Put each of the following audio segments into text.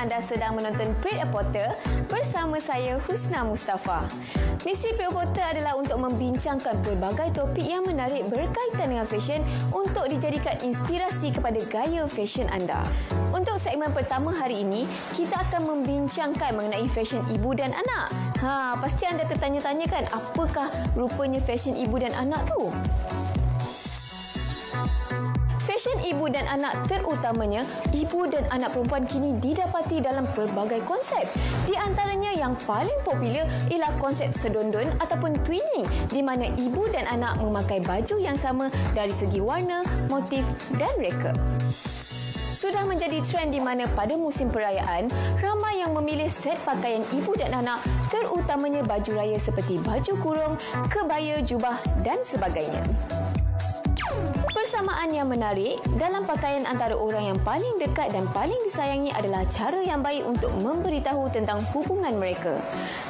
anda sedang menonton Print a Porter bersama saya Husna Mustafa. Misi Print a Porter adalah untuk membincangkan pelbagai topik yang menarik berkaitan dengan fashion untuk dijadikan inspirasi kepada gaya fashion anda. Untuk segmen pertama hari ini, kita akan membincangkan mengenai fashion ibu dan anak. Pasti anda tertanya-tanya kan, apakah rupanya fashion ibu dan anak tu? Fashion ibu dan anak, terutamanya ibu dan anak perempuan, kini didapati dalam pelbagai konsep. Di antaranya yang paling popular ialah konsep sedondon ataupun twinning, di mana ibu dan anak memakai baju yang sama dari segi warna, motif dan reka. Sudah menjadi trend di mana pada musim perayaan, ramai yang memilih set pakaian ibu dan anak, terutamanya baju raya seperti baju kurung, kebaya, jubah dan sebagainya. Persamaan yang menarik dalam pakaian antara orang yang paling dekat dan paling disayangi adalah cara yang baik untuk memberitahu tentang hubungan mereka.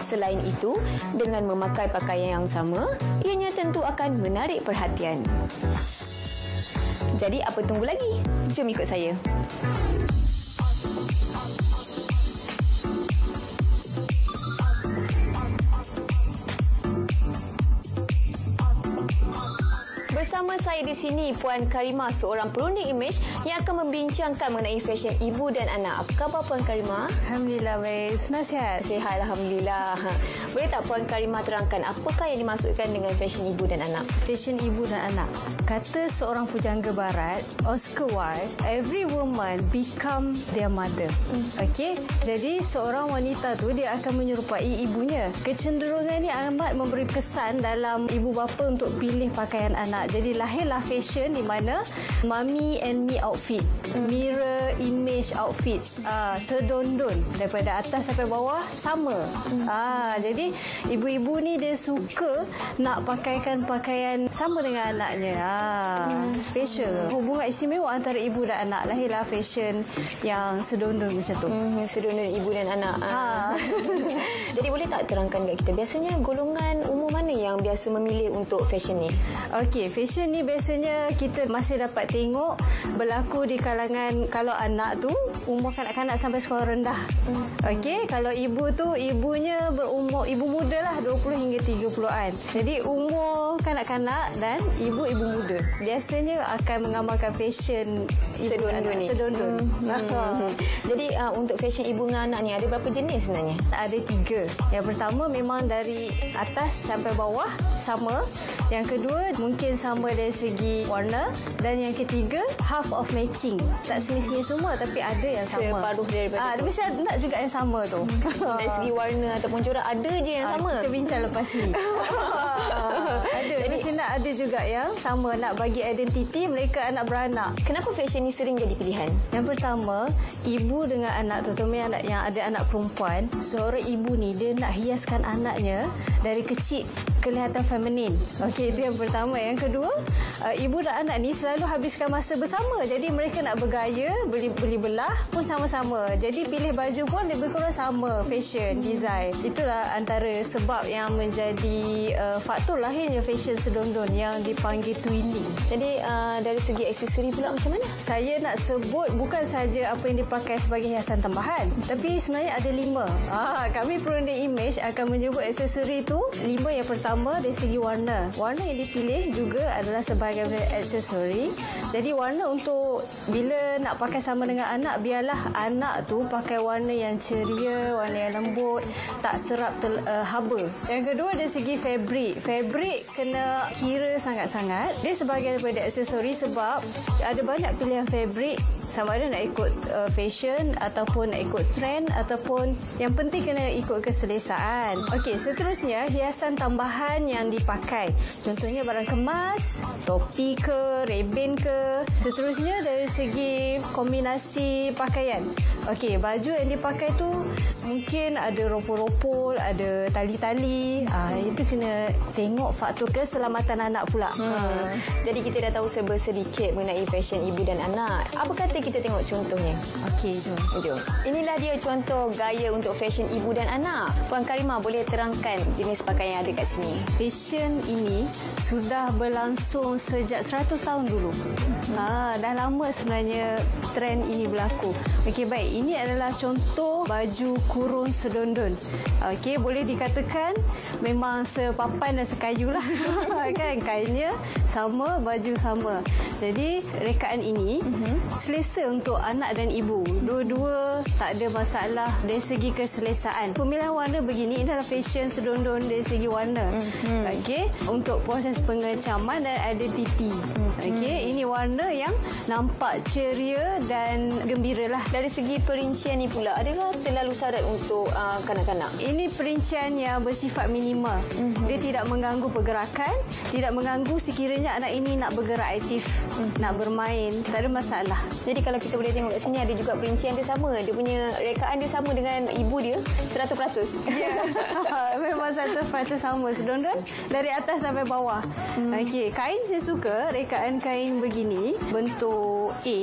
Selain itu, dengan memakai pakaian yang sama, ianya tentu akan menarik perhatian. Jadi, apa tunggu lagi? Jom ikut saya. Bersama saya di sini Puan Karimah, seorang perunding imej yang akan membincangkan mengenai fashion ibu dan anak. Apa khabar Puan Karimah? Alhamdulillah baik. Senang sihat? Sihat, Alhamdulillah. Boleh tak Puan Karimah terangkan apakah yang dimaksudkan dengan fashion ibu dan anak? Fashion ibu dan anak. Kata seorang pujangga barat, Oscar Wilde, every woman become their mother. Okey? Jadi seorang wanita tu dia akan menyerupai ibunya. Kecenderungan ini amat memberi kesan dalam ibu bapa untuk pilih pakaian anak. Jadi lahirlah fashion di mana mommy and me outfit, mirror image outfit, sedondon daripada atas sampai bawah sama. Jadi ibu-ibu ni dia suka nak pakaikan pakaian sama dengan anaknya. Special. Hubungan istimewa antara ibu dan anak, lahirlah fashion yang sedondon macam tu. Sedondon ibu dan anak. Jadi boleh tak terangkan kat kita, biasanya golongan umur mana yang biasa memilih untuk fashion ni? Okey, fashion ni biasanya kita masih dapat tengok berlaku di kalangan, kalau anak tu umur kanak-kanak sampai sekolah rendah. Okey, kalau ibu tu ibunya berumur, ibu muda lah, 20 hingga 30-an. Jadi umur kanak-kanak dan ibu-ibu muda biasanya akan mengamalkan fashion sedondon ni. Sedondon. Jadi untuk fashion ibu dengan anak ni ada berapa jenis sebenarnya? Ada 3. Yang pertama memang dari atas sampai bawah sama. Yang kedua mungkin sama dari segi warna. Dan yang ketiga half of matching. Tak semestinya semua, tapi ada yang sama. Separuh daripada Dia mesti nak juga yang sama tu. Dari segi warna ataupun corak ada je yang sama. Kita bincang lepas ni. Ada. Jadi mesti nak ada juga yang sama. Nak bagi identiti mereka anak beranak. Kenapa fashion ni sering jadi pilihan? Yang pertama, ibu dengan anak, terutama yang ada anak perempuan, seorang ibu ni dia nak hiaskan anaknya dari kecil kelihatan feminin. Okey, itu yang pertama. Yang kedua, ibu dan anak ni selalu habiskan masa bersama. Jadi mereka nak bergaya, beli belah pun sama-sama. Jadi pilih baju pun lebih kurang sama, fashion, design. Itulah antara sebab yang menjadi faktor lahirnya fashion sedondon yang dipanggil twinning. Jadi dari segi aksesori pula macam mana? Saya nak sebut bukan saja apa yang dipakai sebagai hiasan tambahan, tapi sebenarnya ada 5. Kami perunding imej akan menyebut aksesori tu 5. Yang pertama dari segi warna. Warna yang dipilih juga adalah sebagai aksesori. Jadi warna untuk bila nak pakai sama dengan anak, biarlah anak tu pakai warna yang ceria, warna yang lembut, tak serap haba. Yang kedua dari segi fabric. Fabric kena kira sangat-sangat. Dia sebagai daripada aksesori sebab ada banyak pilihan fabric, sama ada nak ikut fashion ataupun nak ikut trend, ataupun yang penting kena ikut keselesaan. Okey, seterusnya hiasan tambahan yang dipakai. Contohnya barang kemas, topi ke, rebin ke. Seterusnya dari segi kombinasi pakaian. Okey, baju yang dipakai tu mungkin ada ropol-ropol, ada tali-tali. Itu kena tengok faktor keselamatan anak pula. Jadi kita dah tahu sedikit mengenai fashion ibu dan anak. Apa kata kita tengok contohnya? Okey, jom. Inilah dia contoh gaya untuk fashion ibu dan anak. Puan Karimah boleh terangkan jenis pakaian yang ada kat sini? ni? Fashion ini sudah berlangsung sejak 100 tahun dulu. Dah lama sebenarnya trend ini berlaku. Okey, baik. Ini adalah contoh baju kurung sedondon. Okey, boleh dikatakan memang sepapan dan sekayu lah. Kan, kainnya sama, baju sama. Jadi, rekaan ini selesa untuk anak dan ibu. Dua-dua tak ada masalah dari segi keselesaan. Pemilihan warna begini, ini adalah fashion sedondon dari segi warna. Okey, untuk proses pengecaman dan identiti. Okey, ini warna yang nampak ceria dan gembira lah. Dari segi perincian ni pula, adakah terlalu syarat untuk kanak-kanak? Ini perincian yang bersifat minimal. Dia tidak mengganggu pergerakan, tidak mengganggu sekiranya anak ini nak bergerak aktif, nak bermain, tak ada masalah. Jadi kalau kita boleh tengok kat sini, ada juga perincian dia sama. Dia punya rekaan dia sama dengan ibu dia 100%. Ya, memang 100% sama. Sedondon dari atas sampai bawah. Okey, kain saya suka rekaan kain begini, bentuk A.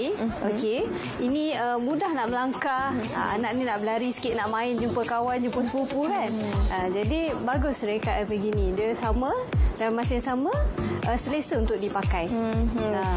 Okey, ini mudah nak melangkah. Anak ni nak berlari sikit, nak main, jumpa kawan, jumpa sepupu kan. Jadi bagus rekaan begini. Dia sama dan masa yang sama selesa untuk dipakai.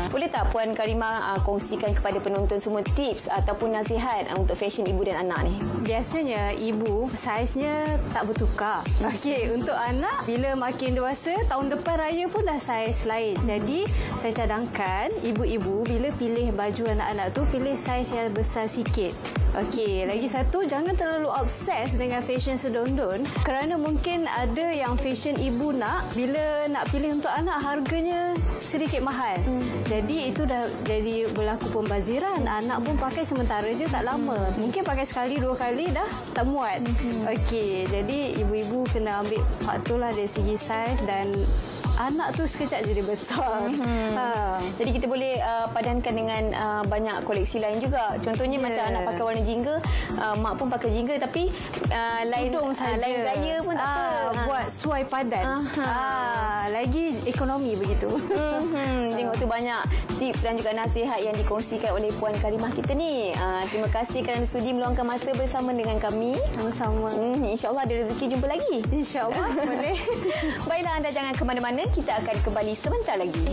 Boleh tak Puan Karimah kongsikan kepada penonton semua tips ataupun nasihat untuk fashion ibu dan anak ni? Biasanya ibu saiznya tak bertukar. Okey, untuk anak bila makin dewasa, tahun depan raya pun dah saiz lain. Jadi saya cadangkan ibu-ibu bila pilih baju anak-anak tu pilih saiz yang besar sikit. Okey, lagi satu, jangan terlalu obses dengan fashion sedondon kerana mungkin ada yang fashion ibu nak, bila nak pilih untuk anak harganya sedikit mahal. Jadi itu dah jadi berlaku pembaziran. Anak pun pakai sementara je, tak lama. Mungkin pakai sekali, 2 kali dah tak muat. Okey, jadi ibu-ibu kena ambil faktor lah dari segi saiz dan anak tu sekejap jadi besar. Jadi kita boleh padankan dengan banyak koleksi lain juga. Contohnya macam anak pakai warna jingga, mak pun pakai jingga tapi lain lain gaya pun tak apa. Buat suai padan. Lagi ekonomi begitu. Tengok tu banyak tips dan juga nasihat yang dikongsikan oleh Puan Karimah kita ni. Terima kasih kerana sudi meluangkan masa bersama dengan kami. Sama-sama. InsyaAllah ada rezeki jumpa lagi. InsyaAllah boleh. Baiklah, anda jangan ke mana-mana. Kita akan kembali sebentar lagi.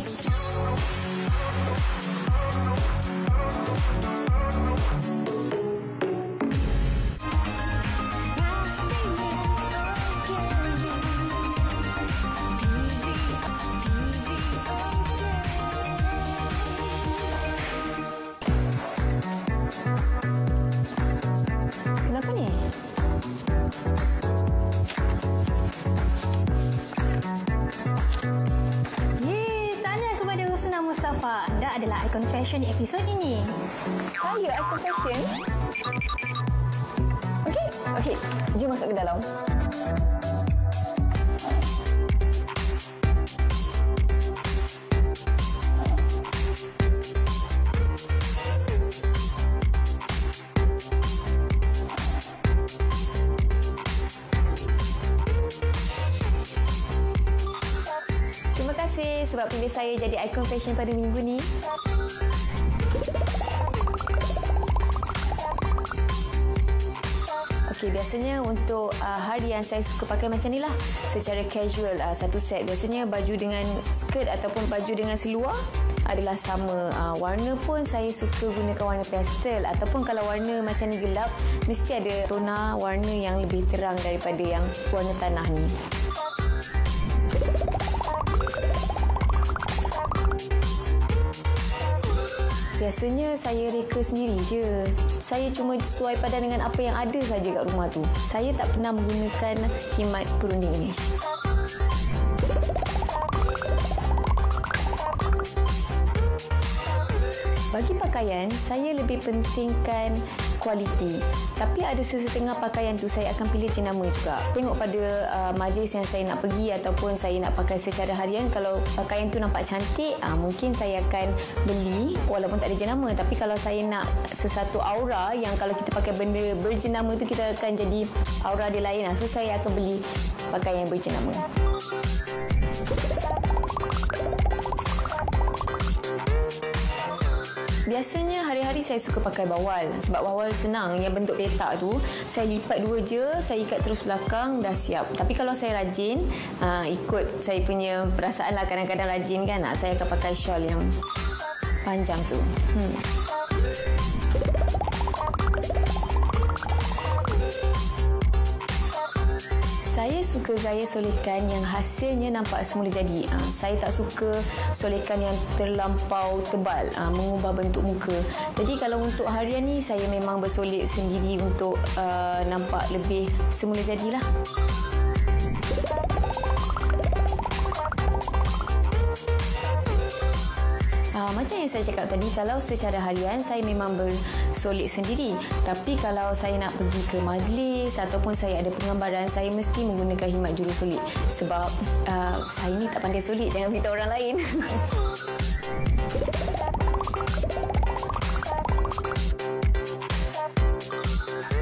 Kenapa ni? Mustafa, anda adalah Icon Fashion episod ini. Saya Icon Fashion? Okey, jom masuk ke dalam. Terima kasih sebab pilih saya jadi Icon Fashion pada minggu ni. Okey, biasanya untuk harian saya suka pakai macam ni lah. Secara casual, satu set. Biasanya baju dengan skirt ataupun baju dengan seluar adalah sama. Warna pun saya suka gunakan warna pastel. Ataupun kalau warna macam ni gelap, mesti ada tona warna yang lebih terang daripada yang warna tanah ni. Biasanya saya reka sendiri je. Saya cuma sesuai padan dengan apa yang ada saja kat rumah tu. Saya tak pernah menggunakan khidmat perunding image. Bagi pakaian, saya lebih pentingkan kualiti. Tapi ada sesetengah pakaian tu saya akan pilih jenama juga. Tengok pada majlis yang saya nak pergi ataupun saya nak pakai secara harian. Kalau pakaian tu nampak cantik, mungkin saya akan beli walaupun tak ada jenama. Tapi kalau saya nak sesuatu aura yang kalau kita pakai benda berjenama tu kita akan jadi aura dia lain. So saya akan beli pakaian yang berjenama. Biasanya hari-hari saya suka pakai bawal. Sebab bawal senang. Yang bentuk petak tu, saya lipat 2 je, saya ikat terus belakang, dah siap. Tapi kalau saya rajin, ikut saya punya perasaan lah, kadang-kadang rajin kan, saya akan pakai shawl yang panjang tu. Saya suka gaya solekan yang hasilnya nampak semula jadi. Saya tak suka solekan yang terlampau tebal, mengubah bentuk muka. Jadi kalau untuk harian ni, saya memang bersolek sendiri untuk nampak lebih semula jadilah. Macam yang saya cakap tadi, kalau secara harian saya memang bersolek sendiri. Tapi kalau saya nak pergi ke majlis ataupun saya ada penggambaran, saya mesti menggunakan khidmat jurusolek. Sebab saya ni tak pandai solek, jangan beritahu orang lain.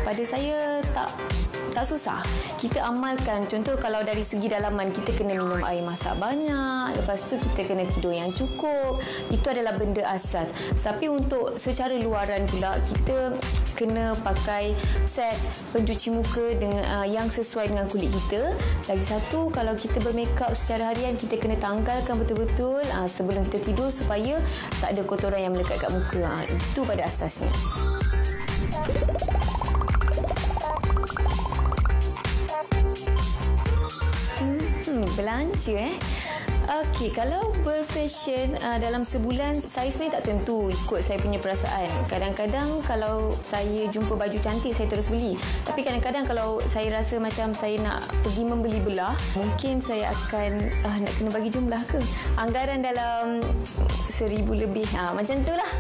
Pada saya tak susah. Kita amalkan. Contoh kalau dari segi dalaman, kita kena minum air masak banyak. Lepas tu kita kena tidur yang cukup. Itu adalah benda asas. Tapi untuk secara luaran pula, kita kena pakai set pencuci muka dengan yang sesuai dengan kulit kita. Lagi satu, kalau kita bermakeup secara harian, kita kena tanggalkan betul-betul sebelum kita tidur supaya tak ada kotoran yang melekat kat muka. Itu pada asasnya. Belanja Okey, kalau berfashion dalam sebulan, saya sebenarnya tak tentu, ikut saya punya perasaan. Kadang-kadang kalau saya jumpa baju cantik, saya terus beli. Tapi kadang-kadang kalau saya rasa macam saya nak pergi membeli belah, mungkin saya akan nak kena bagi jumlah ke. Anggaran dalam 1,000 lebih. Macam tu lah.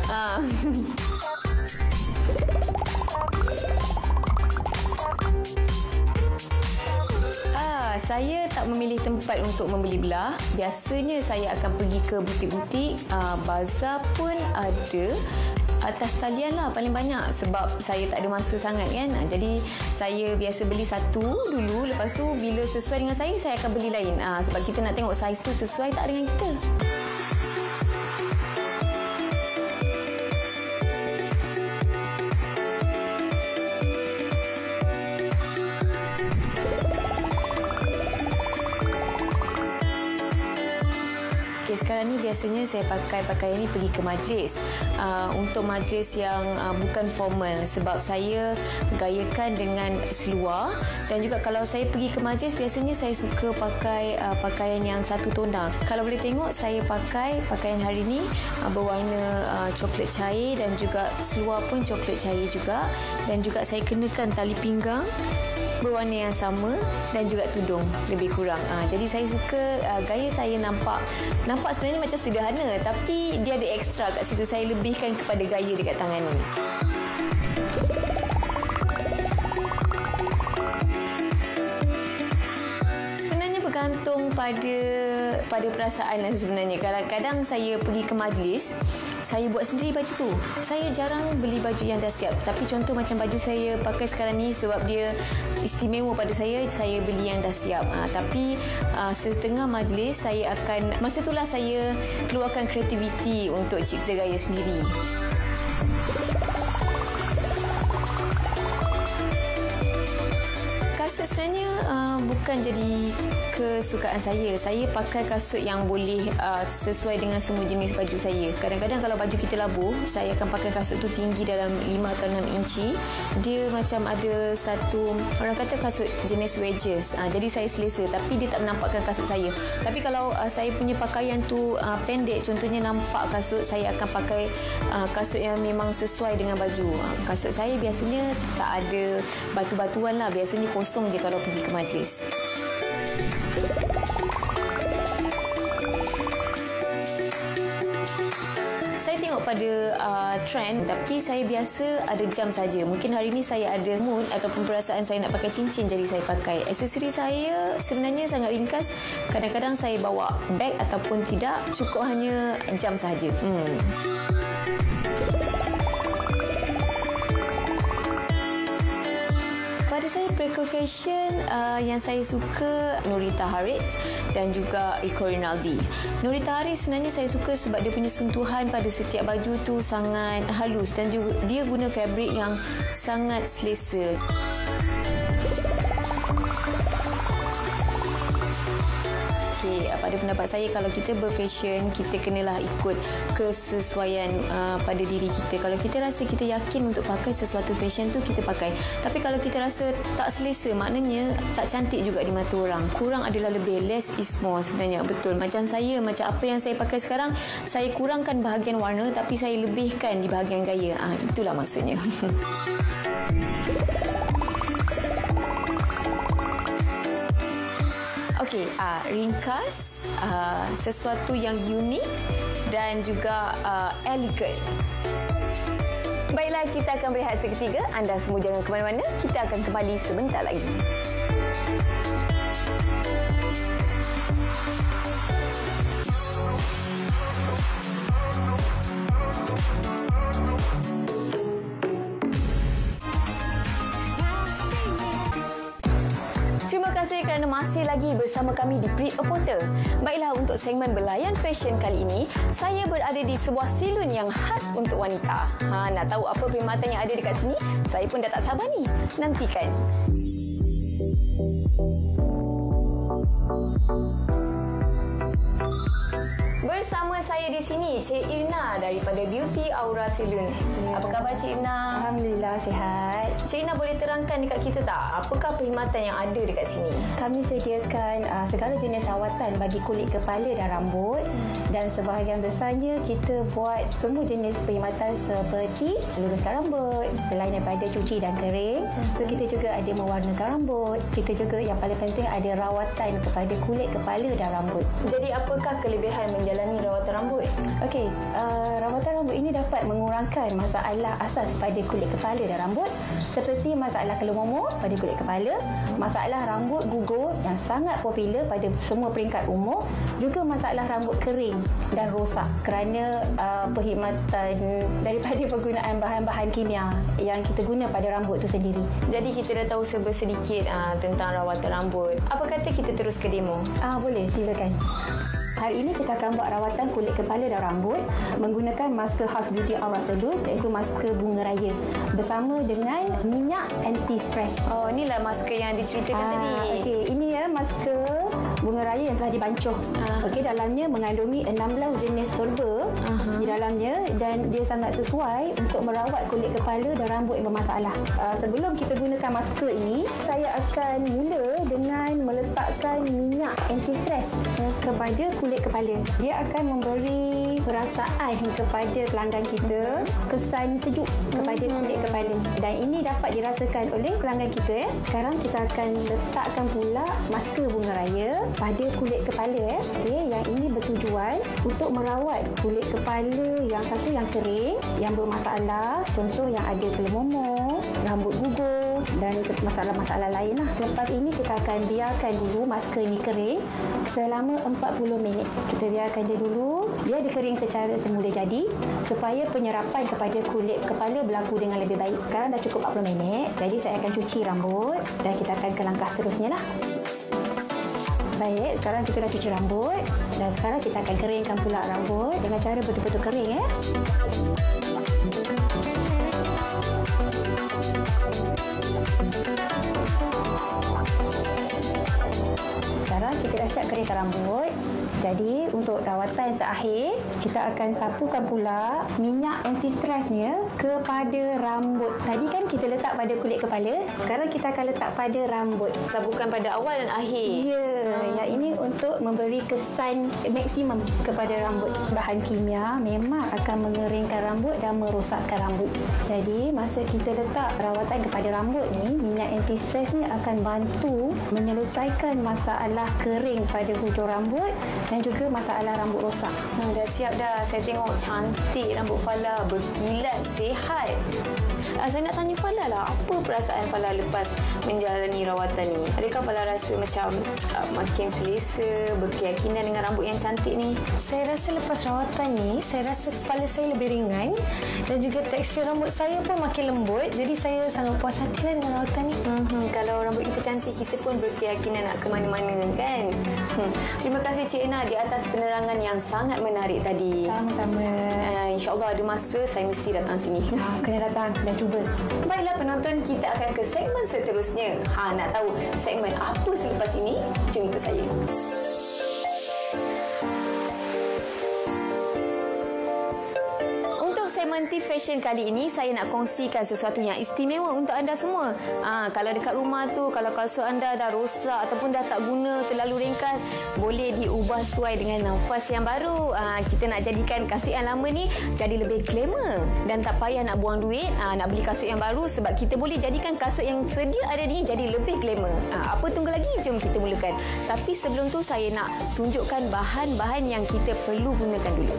Saya tak memilih tempat untuk membeli belah. Biasanya saya akan pergi ke butik-butik. Bazar pun ada. Atas talian lah paling banyak. Sebab saya tak ada masa sangat kan. Jadi saya biasa beli satu dulu. Lepas tu bila sesuai dengan saya akan beli lain. Sebab kita nak tengok saiz tu sesuai tak dengan kita. Sekarang ni biasanya saya pakai pakaian ni pergi ke majlis. Untuk majlis yang bukan formal, sebab saya gayakan dengan seluar. Dan juga kalau saya pergi ke majlis, biasanya saya suka pakai pakaian yang satu tona. Kalau boleh tengok, saya pakai pakaian hari ni berwarna coklat cair dan juga seluar pun coklat cair juga. Dan juga saya kenakan tali pinggang berwarna yang sama dan juga tudung lebih kurang. Jadi saya suka gaya saya nampak sebenarnya macam sederhana, tapi dia ada ekstra kat situ. Saya lebihkan kepada gaya dekat tangan ni. Bergantung pada perasaan lah sebenarnya. Kadang-kadang saya pergi ke majlis, saya buat sendiri baju tu. Saya jarang beli baju yang dah siap. Tapi contoh macam baju saya pakai sekarang ni, sebab dia istimewa pada saya beli yang dah siap. Tapi setengah majlis, saya akan, masa itulah saya keluarkan kreativiti untuk cipta gaya sendiri. Kasut sebenarnya bukan jadi kesukaan saya. Saya pakai kasut yang boleh sesuai dengan semua jenis baju saya. Kadang-kadang kalau baju kita labuh, saya akan pakai kasut tu tinggi dalam 5 atau 6 inci. Dia macam ada satu, orang kata kasut jenis wedges. Jadi saya selesa, tapi dia tak menampakkan kasut saya. Tapi kalau saya punya pakaian tu pendek, contohnya nampak kasut, saya akan pakai kasut yang memang sesuai dengan baju. Kasut saya biasanya tak ada batu-batuan lah. Biasanya kosong je kalau pergi ke majlis. Saya tengok pada trend, tapi saya biasa ada jam saja. Mungkin hari ni saya ada mood ataupun perasaan saya nak pakai cincin, jadi saya pakai. Aksesori saya sebenarnya sangat ringkas. Kadang-kadang saya bawa beg ataupun tidak, cukup hanya jam saja. Pada saya Preco Fashion, yang saya suka Nurita Haritz dan juga Rico Rinaldi. Nurita Haritz sebenarnya saya suka sebab dia punya sentuhan pada setiap baju tu sangat halus dan juga dia guna fabric yang sangat selesa. Okay, pada pendapat saya, kalau kita berfashion, kita kenalah ikut kesesuaian pada diri kita. Kalau kita rasa kita yakin untuk pakai sesuatu fashion tu, kita pakai. Tapi kalau kita rasa tak selesa, maknanya tak cantik juga di mata orang. Kurang adalah lebih, less is more sebenarnya. Betul. Macam saya, macam apa yang saya pakai sekarang, saya kurangkan bahagian warna tapi saya lebihkan di bahagian gaya. Itulah maksudnya. Okey, ringkas, sesuatu yang unik dan juga elegan. Baiklah, kita akan berehat seketika. Anda semua jangan ke mana-mana. Kita akan kembali sebentar lagi. Terima kasih kerana masih lagi bersama kami di Brit A Porter. Baiklah, untuk segmen Belayan Fashion kali ini, saya berada di sebuah salon yang khas untuk wanita. Nak tahu apa perkhidmatan yang ada dekat sini? Saya pun dah tak sabar ni. Nantikan. Bersama saya di sini, Cik Irna daripada Beauty Aura Salon. Apa khabar Cik Irna? Alhamdulillah, sihat. Cik Irna boleh terangkan dekat kita tak, apakah perkhidmatan yang ada dekat sini? Kami sediakan segala jenis rawatan bagi kulit kepala dan rambut. Dan sebahagian besarnya kita buat semua jenis perkhidmatan seperti luruskan rambut, selain daripada cuci dan kering. So kita juga ada mewarnakan rambut. Kita juga yang paling penting ada rawatan kepada kulit kepala dan rambut. Jadi apakah kelebihan menjalani rawatan rambut? Okey, rawatan rambut ini dapat mengurangkan masalah asas pada kulit kepala dan rambut seperti masalah keluar momok pada kulit kepala, masalah rambut gugur yang sangat popular pada semua peringkat umur, juga masalah rambut kering dan rosak kerana perkhidmatan daripada penggunaan bahan-bahan kimia yang kita guna pada rambut itu sendiri. Jadi kita dah tahu serba sedikit tentang rawatan rambut. Apa kata kita terus ke demo? Boleh, silakan. Hari ini kita akan buat rawatan kulit kepala dan rambut menggunakan masker khas Beauty Aura Salon, iaitu masker bunga raya bersama dengan minyak anti-stress. Oh, inilah masker yang diceritakan tadi. Okey, ini ya masker bunga raya yang telah dibancuh. Okey, dalamnya mengandungi 16 jenis herba di dalamnya dan dia sangat sesuai untuk merawat kulit kepala dan rambut yang bermasalah. Sebelum kita gunakan masker ini, saya akan mula dengan meletakkan minyak anti-stress kepada kulit kepala. Dia akan memberi perasaan kepada pelanggan kita, kesan sejuk kepada kulit kepala, dan ini dapat dirasakan oleh pelanggan kita. Sekarang kita akan letakkan pula masker bunga raya pada kulit kepala. Okey, yang ini bertujuan untuk merawat kulit kepala yang satu yang kering, yang bermasalah, contoh yang ada keluar momok, rambut gugur dan masalah-masalah lain lah. Lepas ini kita akan biarkan dulu masker ini kering selama 40 minit. Kita biarkan dia dulu, dia dikering secara semula jadi supaya penyerapan kepada kulit kepala berlaku dengan lebih baik. Sekarang dah cukup 40 minit, jadi saya akan cuci rambut dan kita akan ke langkah seterusnya lah. Baik, sekarang kita dah cuci rambut dan sekarang kita akan keringkan pula rambut dengan cara betul-betul kering ya. Sekarang kita dah siap keringkan rambut. Jadi untuk rawatan terakhir, kita akan sapukan pula minyak anti-stressnya kepada rambut. Tadi kan kita letak pada kulit kepala, sekarang kita akan letak pada rambut. Bukan pada awal dan akhir. Ya, yang ini untuk memberi kesan maksimum kepada rambut. Bahan kimia memang akan mengeringkan rambut dan merosakkan rambut. Jadi masa kita letak rawatan kepada rambut ni, minyak anti-stress ni akan bantu menyelesaikan masalah kering pada hujung rambut dan juga masalah rambut rosak. Dah siap dah. Saya tengok cantik rambut Fala, berkilat, sihat. Saya nak tanya Fala lah, apa perasaan Fala lepas menjalani rawatan ni? Adakah Fala rasa macam makin selesa, berkeyakinan dengan rambut yang cantik ni? Saya rasa lepas rawatan ni, saya rasa kepala saya lebih ringan dan juga tekstur rambut saya pun makin lembut. Jadi saya sangat puas hati lah dengan rawatan ni. Kalau rambut kita cantik, kita pun berkeyakinan nak ke mana-mana kan? Terima kasih Cik Ena di atas penerangan yang sangat menarik tadi. Sama-sama. InsyaAllah ada masa saya mesti datang sini. Kena datang dan cuba. Baiklah penonton, kita akan ke segmen seterusnya. Nak tahu segmen apa selepas ini? Jumpa saya. Segmen Fashion kali ini, saya nak kongsikan sesuatu yang istimewa untuk anda semua. Kalau dekat rumah tu, kalau kasut anda dah rosak ataupun dah tak guna, terlalu ringkas, boleh diubah sesuai dengan nafas yang baru. Kita nak jadikan kasut yang lama ni jadi lebih glamour dan tak payah nak buang duit nak beli kasut yang baru, sebab kita boleh jadikan kasut yang sedia ada ni jadi lebih glamour. Apa tunggu lagi? Jom kita mulakan. Tapi sebelum tu, saya nak tunjukkan bahan-bahan yang kita perlu gunakan dulu.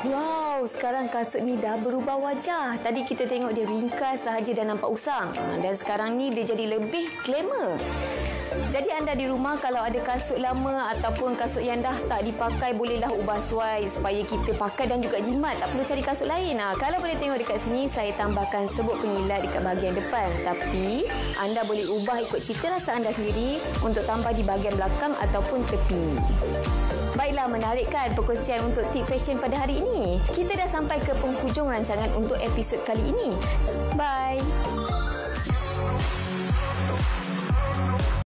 Wow, sekarang kasut ni dah berubah wajah. Tadi kita tengok dia ringkas sahaja dan nampak usang. Dan sekarang ni dia jadi lebih glamour. Jadi anda di rumah kalau ada kasut lama ataupun kasut yang dah tak dipakai, bolehlah ubah sesuai supaya kita pakai dan juga jimat. Tak perlu cari kasut lain. Kalau boleh tengok dekat sini, saya tambahkan serbuk penyilat dekat bahagian depan. Tapi anda boleh ubah ikut cita rasa anda sendiri untuk tambah di bahagian belakang ataupun tepi. Baiklah, menarikkan perkongsian untuk tip fashion pada hari ini. Kita dah sampai ke penghujung rancangan untuk episod kali ini. Bye!